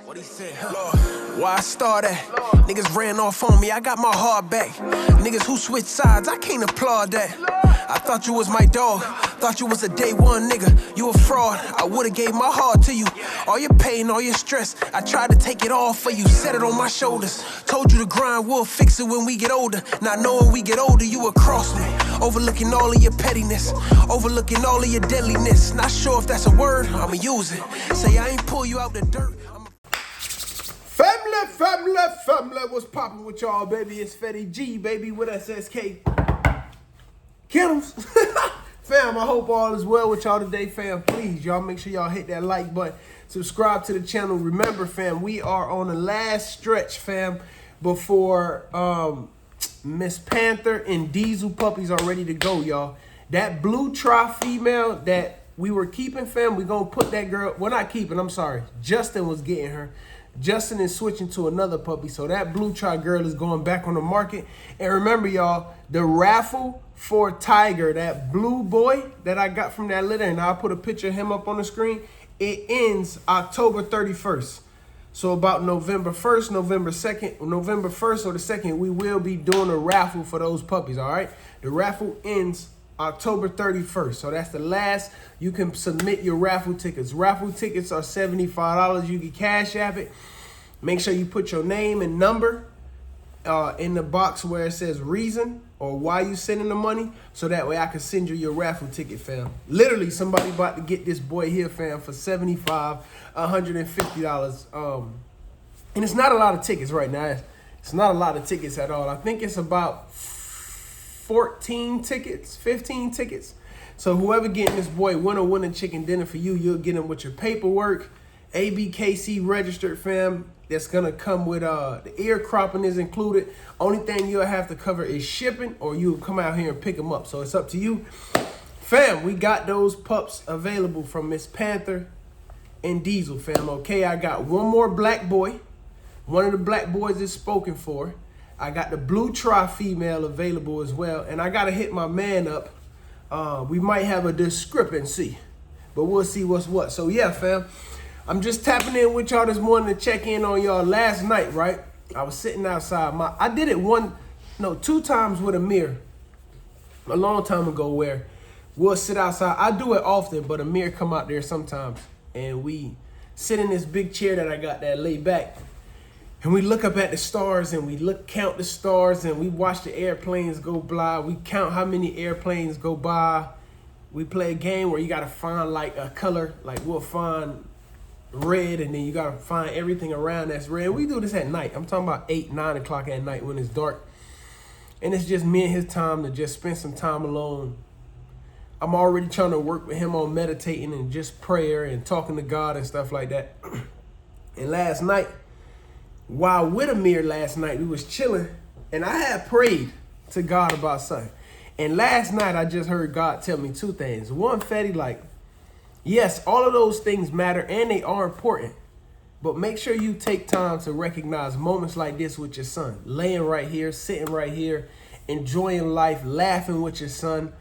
What he said, why I started? Niggas ran off on me, I got my heart back. Niggas who switch sides, I can't applaud that. I thought you was my dog, thought you was a day one nigga. You a fraud, I would've gave my heart to you. All your pain, all your stress, I tried to take it all for you. Set it on my shoulders, told you to grind, we'll fix it when we get older. Not knowing we get older, you across me. Overlooking all of your pettiness, overlooking all of your deadliness. Not sure if that's a word, I'ma use it. Say I ain't pull you out the dirt. Family, what's poppin' with y'all, baby? It's Fetty G, baby, with sskk. Kennels. Fam, I hope all is well with y'all today, fam. Please, y'all make sure y'all hit that like button. Subscribe to the channel. Remember, fam, we are on the last stretch, fam, before Miss Panther and Diesel puppies are ready to go, y'all. That blue tri female that we were keeping, fam, we gonna put that girl, we're not keeping, I'm sorry. Justin was getting her. Justin is switching to another puppy, so that blue tri girl is going back on the market. And remember, y'all, the raffle for Tiger, that blue boy that I got from that litter, and I'll put a picture of him up on the screen, it ends October 31st. So about November 1st, November 2nd, November 1st or the 2nd, we will be doing a raffle for those puppies, all right? The raffle ends October 31st. So that's the last. You can submit your raffle tickets. Raffle tickets are $75. You can cash app it. Make sure you put your name and number in the box where it says reason or why you sending the money, so that way I can send you your raffle ticket, fam. Literally, somebody about to get this boy here, fam, for $75, $150. And it's not a lot of tickets right now. It's not a lot of tickets at all. I think it's about 14 tickets, 15 tickets. So whoever getting this boy winner chicken dinner for you, you'll get him with your paperwork, ABKC registered, fam. That's gonna come with the ear cropping is included. Only thing you'll have to cover is shipping, or you'll come out here and pick them up. So it's up to you. Fam, we got those pups available from Miss Panther and Diesel, fam. Okay, I got one more black boy. One of the black boys is spoken for. I got the blue tri female available as well, and I gotta hit my man up. We might have a discrepancy, but we'll see what's what. So yeah, fam, I'm just tapping in with y'all this morning to check in on y'all. Last night, right, I was sitting outside. I did it two times with Amir a long time ago, where we'll sit outside. I do it often, but Amir come out there sometimes, and we sit in this big chair that I got that lay back. And we look up at the stars, and we count the stars, and we watch the airplanes go by. We count how many airplanes go by. We play a game where you gotta find like a color, like we'll find red, and then you gotta find everything around that's red. We do this at night. I'm talking about 8, 9 o'clock at night when it's dark. And it's just me and his time to just spend some time alone. I'm already trying to work with him on meditating and just prayer and talking to God and stuff like that. And last night, while with Amir last night, we was chilling, and I had prayed to God about something. And last night, I just heard God tell me two things. One, Fetty, like, yes, all of those things matter, and they are important. But make sure you take time to recognize moments like this with your son. Laying right here, sitting right here, enjoying life, laughing with your son,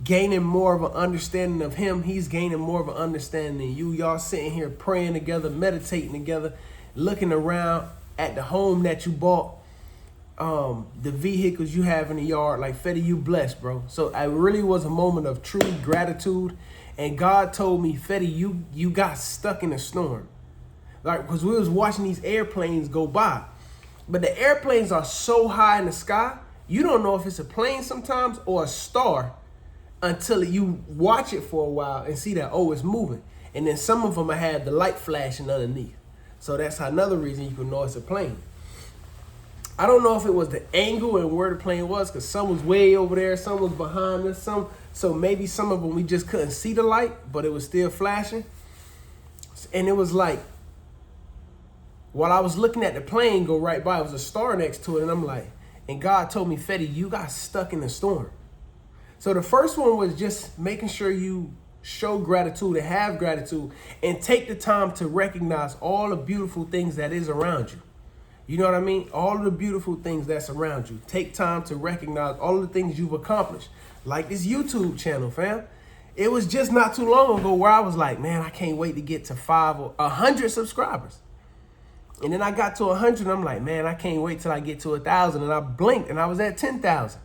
gaining more of an understanding of him. He's gaining more of an understanding than you. Y'all sitting here praying together, meditating together, looking around at the home that you bought, the vehicles you have in the yard. Like, Fetty, you blessed, bro. So it really was a moment of true gratitude. And God told me, Fetty, you got stuck in a storm. Like, because we was watching these airplanes go by. But the airplanes are so high in the sky, you don't know if it's a plane sometimes or a star until you watch it for a while and see that, oh, it's moving. And then some of them had the light flashing underneath. So that's another reason you can know it's a plane. I don't know if it was the angle and where the plane was, because some was way over there, some was behind us, so maybe some of them we just couldn't see the light, but it was still flashing. And it was like, while I was looking at the plane go right by, it was a star next to it, and I'm like, and God told me, Fetty, you got stuck in the storm. So the first one was just making sure you show gratitude and have gratitude, and take the time to recognize all the beautiful things that is around you. You know what I mean? All of the beautiful things that's around you. Take time to recognize all of the things you've accomplished. Like this YouTube channel, fam. It was just not too long ago where I was like, man, I can't wait to get to 5 or 100 subscribers. And then I got to 100, and I'm like, man, I can't wait till I get to 1,000. And I blinked, and I was at 10,000.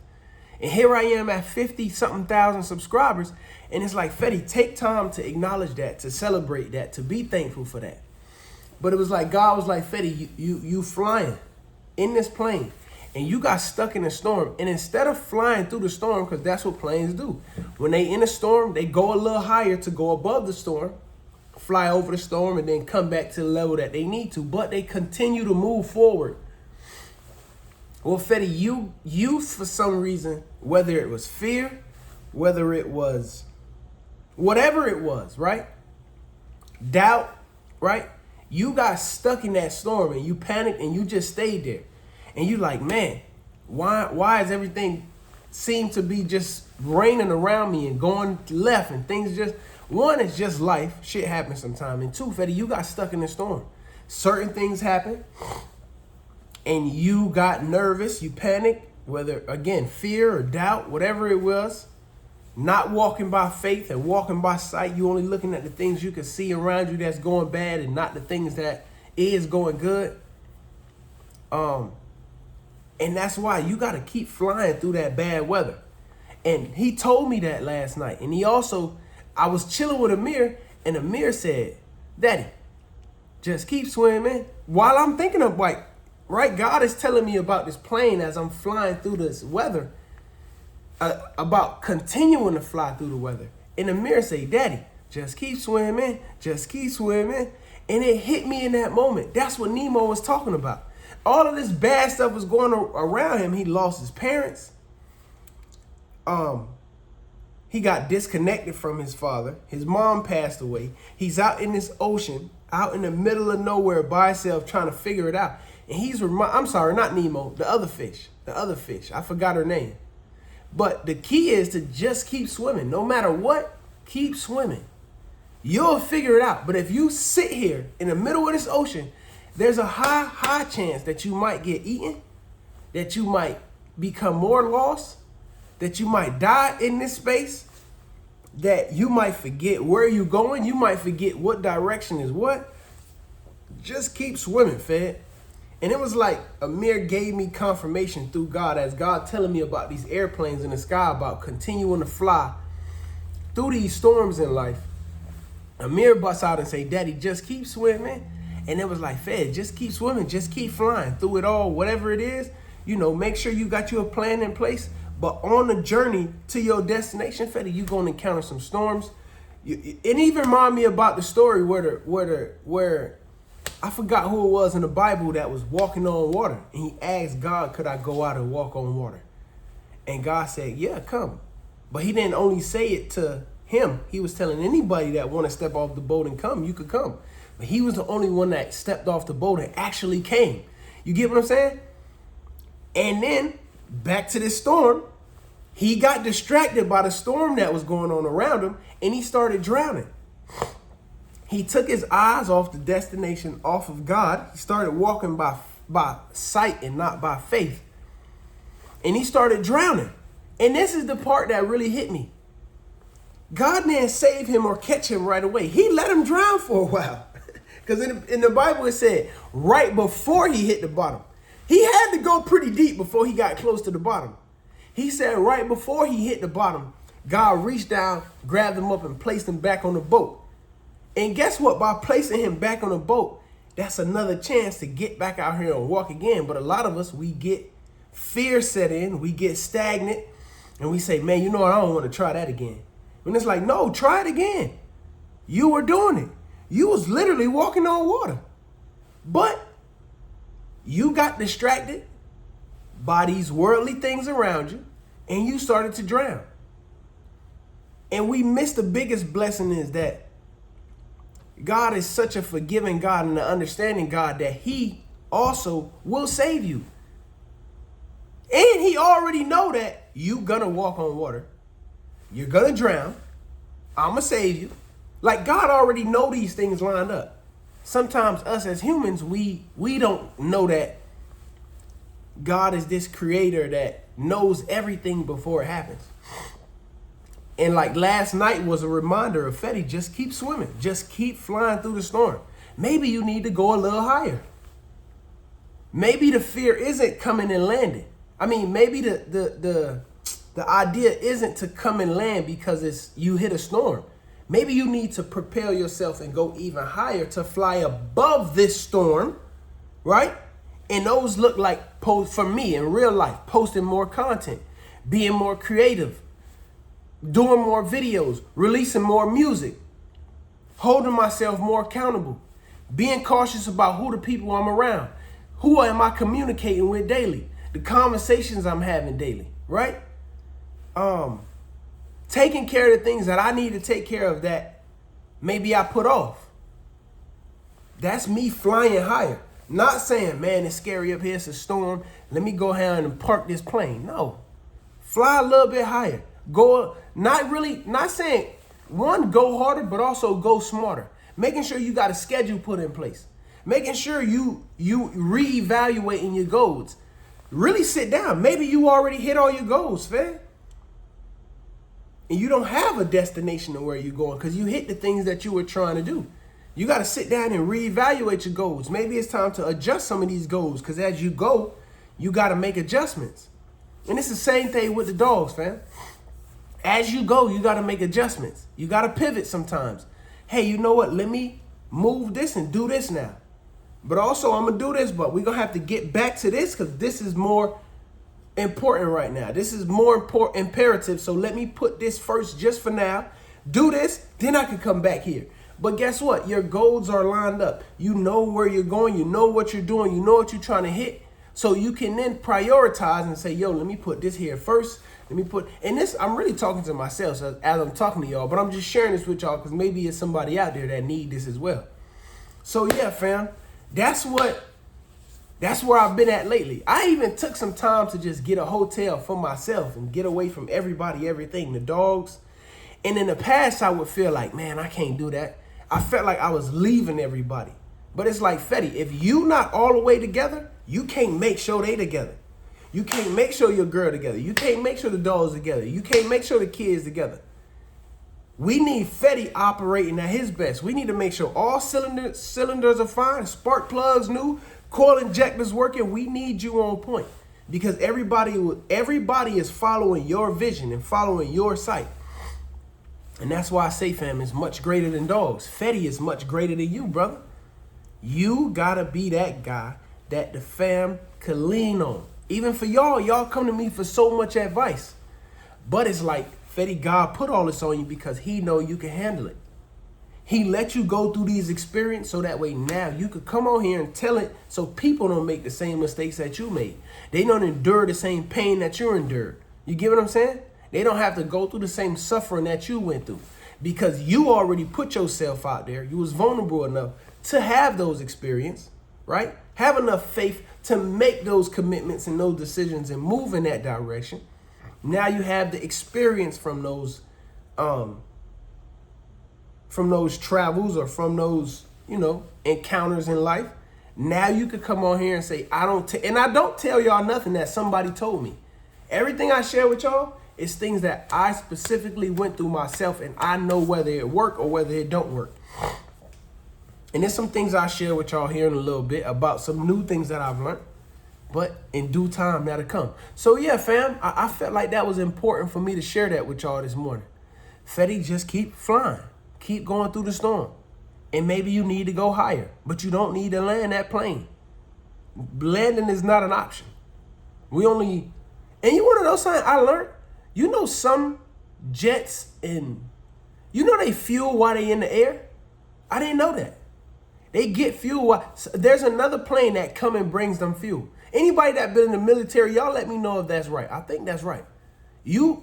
And here I am at 50-something thousand subscribers. And it's like, Fetty, take time to acknowledge that, to celebrate that, to be thankful for that. But it was like, God was like, Fetty, you flying in this plane, and you got stuck in a storm. And instead of flying through the storm, because that's what planes do, when they in a storm, they go a little higher to go above the storm, fly over the storm, and then come back to the level that they need to. But they continue to move forward. Well, Fetty, you for some reason, whether it was fear, whether it was whatever it was, right? Doubt, right? You got stuck in that storm, and you panicked, and you just stayed there. And you like, man, why is everything seem to be just raining around me and going left, and things just, one, it's just life. Shit happens sometimes. And two, Fetty, you got stuck in the storm. Certain things happen, and you got nervous, you panicked, whether, again, fear or doubt, whatever it was, not walking by faith and walking by sight. You only looking at the things you can see around you that's going bad, and not the things that is going good. And that's why you got to keep flying through that bad weather. And he told me that last night. And he also, I was chilling with Amir, and Amir said, Daddy, just keep swimming. While I'm thinking of, like, right, God is telling me about this plane as I'm flying through this weather, about continuing to fly through the weather. And Amir say, Daddy, just keep swimming, just keep swimming. And it hit me in that moment. That's what Nemo was talking about. All of this bad stuff was going around him. He lost his parents. He got disconnected from his father. His mom passed away. He's out in this ocean, out in the middle of nowhere by himself, trying to figure it out. And he's, I'm sorry, not Nemo, the other fish. I forgot her name. But the key is to just keep swimming. No matter what, keep swimming. You'll figure it out. But if you sit here in the middle of this ocean, there's a high chance that you might get eaten, that you might become more lost, that you might die in this space, that you might forget where you're going, you might forget what direction is what. Just keep swimming, Fed. And it was like Amir gave me confirmation through God, as God telling me about these airplanes in the sky, about continuing to fly through these storms in life. Amir busts out and say, Daddy, just keep swimming. And it was like, Fed, just keep swimming, just keep flying through it all, whatever it is. You know, make sure you got your plan in place. But on the journey to your destination, Fed, you're going to encounter some storms. It even reminded me about the story where I forgot who it was in the Bible that was walking on water. And he asked God, could I go out and walk on water? And God said, yeah, come. But he didn't only say it to him. He was telling anybody that want to step off the boat and come, you could come. But he was the only one that stepped off the boat and actually came. You get what I'm saying? And then back to this storm, he got distracted by the storm that was going on around him, and he started drowning. He took his eyes off the destination, off of God. He started walking by sight and not by faith. And he started drowning. And this is the part that really hit me. God didn't save him or catch him right away. He let him drown for a while. Because in the Bible it said right before he hit the bottom. He had to go pretty deep before he got close to the bottom. He said right before he hit the bottom, God reached down, grabbed him up, and placed him back on the boat. And guess what? By placing him back on the boat, that's another chance to get back out here and walk again. But a lot of us, we get fear set in, we get stagnant, and we say, man, you know what? I don't want to try that again. And it's like, no, try it again. You were doing it. You was literally walking on water. But you got distracted by these worldly things around you, and you started to drown. And we missed the biggest blessing is that God is such a forgiving God and an understanding God that he also will save you. And he already know that you gonna walk on water. You're gonna drown. I'ma save you. Like God already know these things lined up. Sometimes us as humans, we don't know that God is this creator that knows everything before it happens. And like last night was a reminder of Fetty, just keep swimming. Just keep flying through the storm. Maybe you need to go a little higher. Maybe the fear isn't coming and landing. I mean, maybe the idea isn't to come and land because you hit a storm. Maybe you need to propel yourself and go even higher to fly above this storm, right? And those look like, for me in real life, posting more content, being more creative, doing more videos, releasing more music, holding myself more accountable, being cautious about who the people I'm around, who am I communicating with daily, the conversations I'm having daily, right? Taking care of the things that I need to take care of that maybe I put off. That's me flying higher. Not saying, man, it's scary up here, it's a storm, let me go ahead and park this plane. No. Fly a little bit higher. Go, not saying, one, go harder, but also go smarter. Making sure you got a schedule put in place. Making sure you reevaluating your goals. Really sit down. Maybe you already hit all your goals, fam. And you don't have a destination to where you're going because you hit the things that you were trying to do. You got to sit down and reevaluate your goals. Maybe it's time to adjust some of these goals because as you go, you got to make adjustments. And it's the same thing with the dogs, fam. As you go, you got to make adjustments. You got to pivot sometimes. Hey, you know what? Let me move this and do this now. But also, I'm going to do this, but we're going to have to get back to this because this is more important right now. This is more imperative. So let me put this first just for now. Do this, then I can come back here. But guess what? Your goals are lined up. You know where you're going. You know what you're doing. You know what you're trying to hit. So you can then prioritize and say, yo, let me put this here first. And this, I'm really talking to myself as I'm talking to y'all, but I'm just sharing this with y'all because maybe it's somebody out there that need this as well. So yeah, fam, that's where I've been at lately. I even took some time to just get a hotel for myself and get away from everybody, everything, the dogs. And in the past, I would feel like, man, I can't do that. I felt like I was leaving everybody. But it's like, Fetty, if you not all the way together, you can't make sure they together. You can't make sure your girl together. You can't make sure the dogs together. You can't make sure the kids together. We need Fetty operating at his best. We need to make sure all cylinders are fine, spark plugs new, coil injectors working. We need you on point because everybody is following your vision and following your sight. And that's why I say, fam, is much greater than dogs. Fetty is much greater than you, brother. You gotta be that guy that the fam could lean on. Even for y'all come to me for so much advice. But it's like, Fetty, God put all this on you because he know you can handle it. He let you go through these experiences so that way now you could come on here and tell it so people don't make the same mistakes that you made. They don't endure the same pain that you endured. You get what I'm saying? They don't have to go through the same suffering that you went through because you already put yourself out there. You was vulnerable enough to have those experiences, right? Have enough faith to make those commitments and those decisions and move in that direction. Now you have the experience from those travels or from those, encounters in life. Now you could come on here and say, I don't tell y'all nothing that somebody told me. Everything I share with y'all is things that I specifically went through myself and I know whether it work or whether it don't work. And there's some things I share with y'all here in a little bit about some new things that I've learned, but in due time that'll come. So yeah, fam, I felt like that was important for me to share that with y'all this morning. Fetty, just keep flying, keep going through the storm. And maybe you need to go higher, but you don't need to land that plane. Landing is not an option. And you want to know something I learned? Some jets they fuel while they in the air? I didn't know that. They get fuel. There's another plane that come and brings them fuel. Anybody that been in the military, y'all let me know if that's right. I think that's right.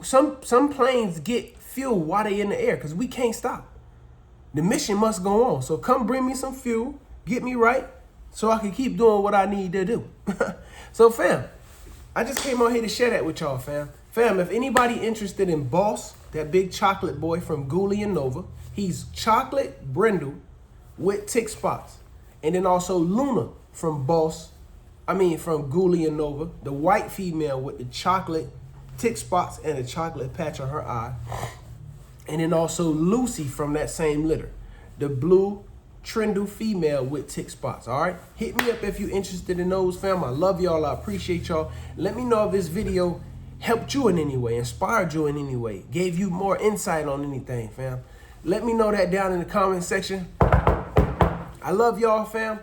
Some planes get fuel while they in the air because we can't stop. The mission must go on. So come bring me some fuel, get me right, so I can keep doing what I need to do. So fam, I just came on here to share that with y'all, fam. Fam, if anybody interested in Boss, that big chocolate boy from Ghoulie and Nova, he's chocolate brindle with tick spots. And then also Luna from Ghoulie and Nova, the white female with the chocolate tick spots and a chocolate patch on her eye. And then also Lucy from that same litter, the blue Trindle female with tick spots, all right? Hit me up if you're interested in those, fam. I love y'all. I appreciate y'all. Let me know if this video helped you in any way, inspired you in any way, gave you more insight on anything, fam. Let me know that down in the comment section. I love y'all, fam.